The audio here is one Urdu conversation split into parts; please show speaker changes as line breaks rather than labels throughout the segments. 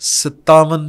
57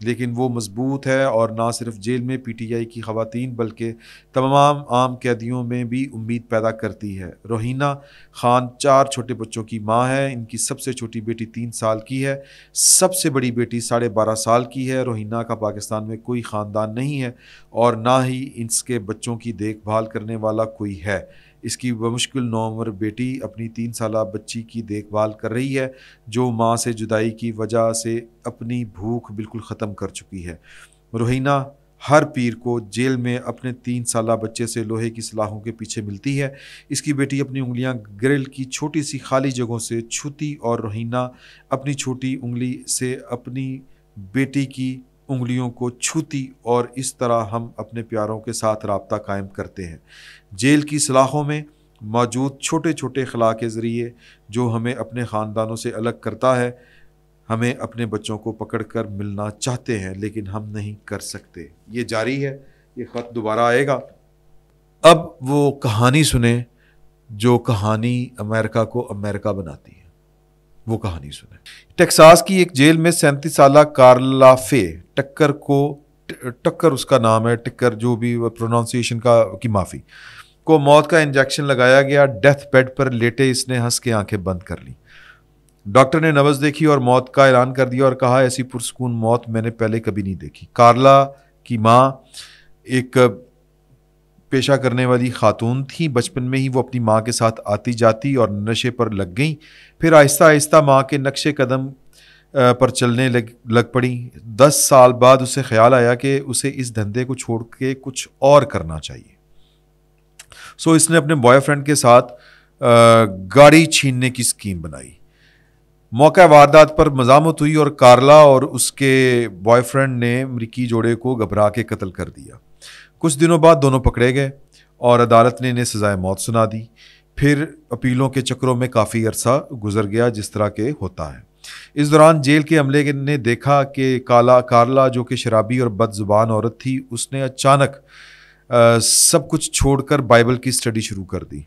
لیکن وہ مضبوط ہے اور نہ صرف جیل میں پی ٹی آئی کی خواتین بلکہ تمام عام قیدیوں میں بھی امید پیدا کرتی ہے۔ روہینہ خان 4 چھوٹے بچوں کی ماں ہے۔ ان کی سب سے چھوٹی بیٹی 3 سال کی ہے، سب سے بڑی بیٹی 12.5 سال کی ہے۔ روہینہ کا پاکستان میں کوئی خاندان نہیں ہے اور نہ ہی اس کے بچوں کی دیکھ بھال کرنے والا کوئی ہے۔ اس کی بمشکل 9 عمر بیٹی اپنی 3 سالہ بچی کی دیکھ بھال کر رہی ہے جو ماں سے جدائی کی وجہ سے اپنی بھوک بالکل ختم کر چکی ہے۔ روہینہ ہر پیر کو جیل میں اپنے 3 سالہ بچے سے لوہے کی سلاخوں کے پیچھے ملتی ہے۔ اس کی بیٹی اپنی انگلیاں گرل کی چھوٹی سی خالی جگہوں سے چھوتی اور روہینہ اپنی چھوٹی انگلی سے اپنی بیٹی کی انگلیوں کو چھوتی، اور اس طرح ہم اپنے پیاروں کے ساتھ رابطہ قائم کرتے ہیں۔ جیل کی سلاخوں میں موجود چھوٹے چھوٹے خلا کے ذریعے جو ہمیں اپنے خاندانوں سے الگ کرتا ہے، ہمیں اپنے بچوں کو پکڑ کر ملنا چاہتے ہیں لیکن ہم نہیں کر سکتے۔ یہ جاری ہے، یہ خط دوبارہ آئے گا۔ اب وہ کہانی سنیں جو کہانی امریکہ کو امریکہ بناتی ہے، وہ کہانی سنیں۔ ٹیکساس کی ایک جیل میں 37 سالہ کارلا فے ٹکر اس کا نام ہے، ٹکر جو بھی پروننسیشن کی معافی، کو موت کا انجیکشن لگایا گیا۔ ڈیتھ بیڈ پر لیٹے اس نے ہنس کے آنکھیں بند کر لیں۔ ڈاکٹر نے نبض دیکھی اور موت کا اعلان کر دیا اور کہا ایسی پرسکون موت میں نے پہلے کبھی نہیں دیکھی۔ کارلا کی ماں ایک پیشہ کرنے والی خاتون تھی۔ بچپن میں ہی وہ اپنی ماں کے ساتھ آتی جاتی اور نشے پر لگ گئیں، پھر آہستہ آہستہ ماں کے نقش قدم پر چلنے لگ پڑی۔ 10 سال بعد اسے خیال آیا کہ اسے اس دھندے کو چھوڑ کے کچھ اور کرنا چاہیے، سو اس نے اپنے بوائے فرینڈ کے ساتھ گاڑی چھیننے کی اسکیم بنائی۔ موقع واردات پر مزاحمت ہوئی اور کارلا اور اس کے بوائے فرینڈ نے امریکی جوڑے کو گھبرا کے قتل کر دیا۔ کچھ دنوں بعد دونوں پکڑے گئے اور عدالت نے انہیں سزائے موت سنا دی۔ پھر اپیلوں کے چکروں میں کافی عرصہ گزر گیا، جس طرح کے ہوتا ہے۔ اس دوران جیل کے عملے نے دیکھا کہ کارلا جو کہ شرابی اور بد زبان عورت تھی، اس نے اچانک سب کچھ چھوڑ کر بائبل کی اسٹڈی شروع کر دی۔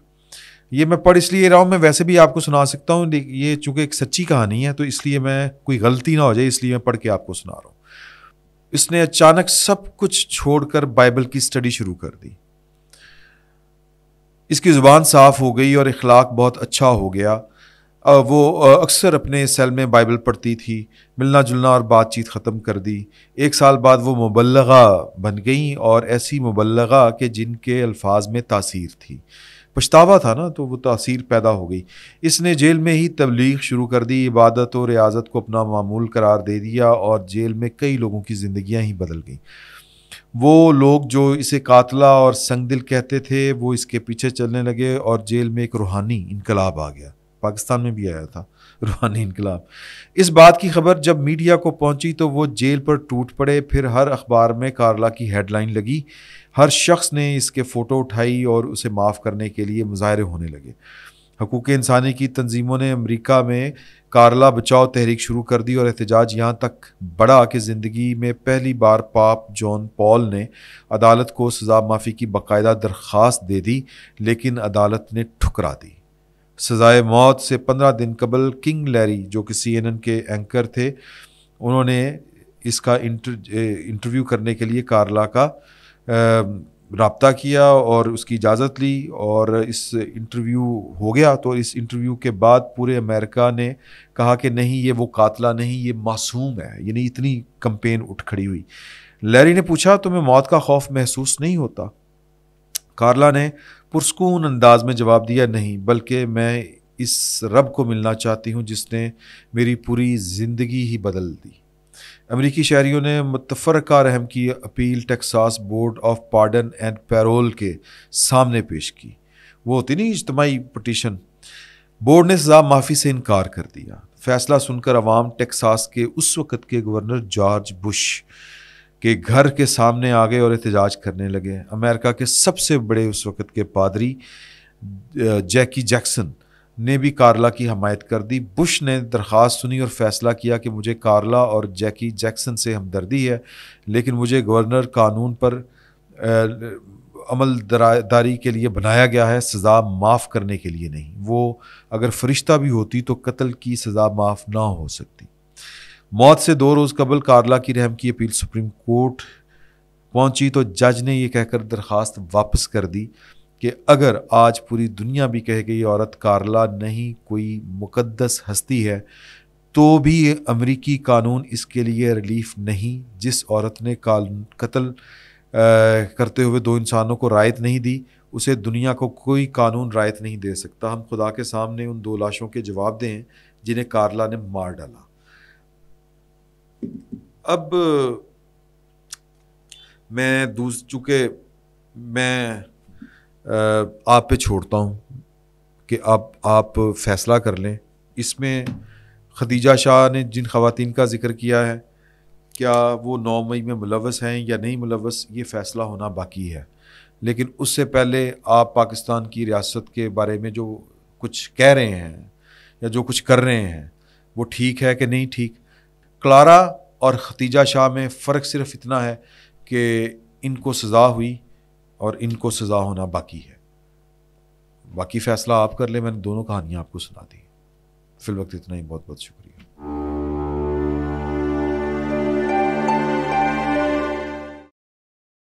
یہ میں پڑھ اس لیے رہا ہوں، میں ویسے بھی آپ کو سنا سکتا ہوں، یہ چونکہ ایک سچی کہانی ہے تو اس لیے میں کوئی غلطی نہ ہو جائے اس لیے میں پڑھ کے آپ کو سنا رہا ہوں۔ اس نے اچانک سب کچھ چھوڑ کر بائبل کی اسٹڈی شروع کر دی۔ اس کی زبان صاف ہو گئی اور اخلاق بہت اچھا ہو گیا۔ وہ اکثر اپنے سیل میں بائبل پڑھتی تھی، ملنا جلنا اور بات چیت ختم کر دی۔ 1 سال بعد وہ مبلغہ بن گئیں، اور ایسی مبلغہ کہ جن کے الفاظ میں تاثیر تھی۔ پچھتاوا تھا نا، تو وہ تاثیر پیدا ہو گئی۔ اس نے جیل میں ہی تبلیغ شروع کر دی، عبادت و ریاضت کو اپنا معمول قرار دے دیا، اور جیل میں کئی لوگوں کی زندگیاں ہی بدل گئیں۔ وہ لوگ جو اسے قاتلہ اور سنگ دل کہتے تھے وہ اس کے پیچھے چلنے لگے، اور جیل میں ایک روحانی انقلاب آ گیا۔ پاکستان میں بھی آیا تھا روحانی انقلاب۔ اس بات کی خبر جب میڈیا کو پہنچی تو وہ جیل پر ٹوٹ پڑے۔ پھر ہر اخبار میں کارلا کی ہیڈ لائن لگی، ہر شخص نے اس کے فوٹو اٹھائی اور اسے معاف کرنے کے لیے مظاہرے ہونے لگے۔ حقوق انسانی کی تنظیموں نے امریکہ میں کارلا بچاؤ تحریک شروع کر دی، اور احتجاج یہاں تک بڑھا کہ زندگی میں پہلی بار پاپ جان پال نے عدالت کو سزا معافی کی باقاعدہ درخواست دے دی، لیکن عدالت نے ٹھکرا دی۔ سزائے موت سے 15 دن قبل کنگ لیری جو کہ CNN کے اینکر تھے، انہوں نے اس کا انٹرویو کرنے کے لیے کارلا کا رابطہ کیا اور اس کی اجازت لی، اور اس انٹرویو ہو گیا۔ تو اس انٹرویو کے بعد پورے امریکہ نے کہا کہ نہیں، یہ وہ قاتلہ نہیں، یہ معصوم ہے، یعنی اتنی کمپین اٹھ کھڑی ہوئی۔ لیری نے پوچھا تمہیں موت کا خوف محسوس نہیں ہوتا؟ کارلا نے پرسکون انداز میں جواب دیا نہیں، بلکہ میں اس رب کو ملنا چاہتی ہوں جس نے میری پوری زندگی ہی بدل دی۔ امریکی شہریوں نے متفرقہ رحم کی appeal Texas board of pardon and payroll کے سامنے پیش کی۔ وہ ہوتی نہیں اجتماعی پٹیشن۔ بورڈ نے سزا معافی سے انکار کر دیا۔ فیصلہ سن کر عوام ٹیکساس کے اس وقت کے گورنر جارج بش کے گھر کے سامنے آ گئے اور احتجاج کرنے لگے۔ امریکہ کے سب سے بڑے اس وقت کے پادری جیکی جیکسن نے بھی کارلا کی حمایت کر دی۔ بش نے درخواست سنی اور فیصلہ کیا کہ مجھے کارلا اور جیکی جیکسن سے ہمدردی ہے، لیکن مجھے گورنر قانون پر عمل داری کے لیے بنایا گیا ہے، سزا معاف کرنے کے لیے نہیں۔ وہ اگر فرشتہ بھی ہوتی تو قتل کی سزا معاف نہ ہو سکتی۔ موت سے 2 روز قبل کارلا کی رحم کی اپیل سپریم کورٹ پہنچی تو جج نے یہ کہہ کر درخواست واپس کر دی کہ اگر آج پوری دنیا بھی کہے کہ یہ عورت کارلا نہیں کوئی مقدس ہستی ہے تو بھی امریکی قانون اس کے لیے ریلیف نہیں. جس عورت نے قتل کرتے ہوئے 2 انسانوں کو رعایت نہیں دی اسے دنیا کو کوئی قانون رعایت نہیں دے سکتا. ہم خدا کے سامنے ان 2 لاشوں کے جواب دیں جنہیں کارلا نے مار ڈالا. اب میں چونکہ میں آپ پہ چھوڑتا ہوں کہ آپ فیصلہ کر لیں. اس میں خدیجہ شاہ نے جن خواتین کا ذکر کیا ہے کیا وہ 9 مئی میں ملوث ہیں یا نہیں ملوث، یہ فیصلہ ہونا باقی ہے. لیکن اس سے پہلے آپ پاکستان کی ریاست کے بارے میں جو کچھ کہہ رہے ہیں یا جو کچھ کر رہے ہیں وہ ٹھیک ہے کہ نہیں ٹھیک. کلارا اور خدیجہ شاہ میں فرق صرف اتنا ہے کہ ان کو سزا ہوئی اور ان کو سزا ہونا باقی ہے. باقی فیصلہ آپ کر لیں. میں نے دونوں کہانیاں آپ کو سنا دی. فی الوقت اتنا ہی. بہت بہت شکریہ.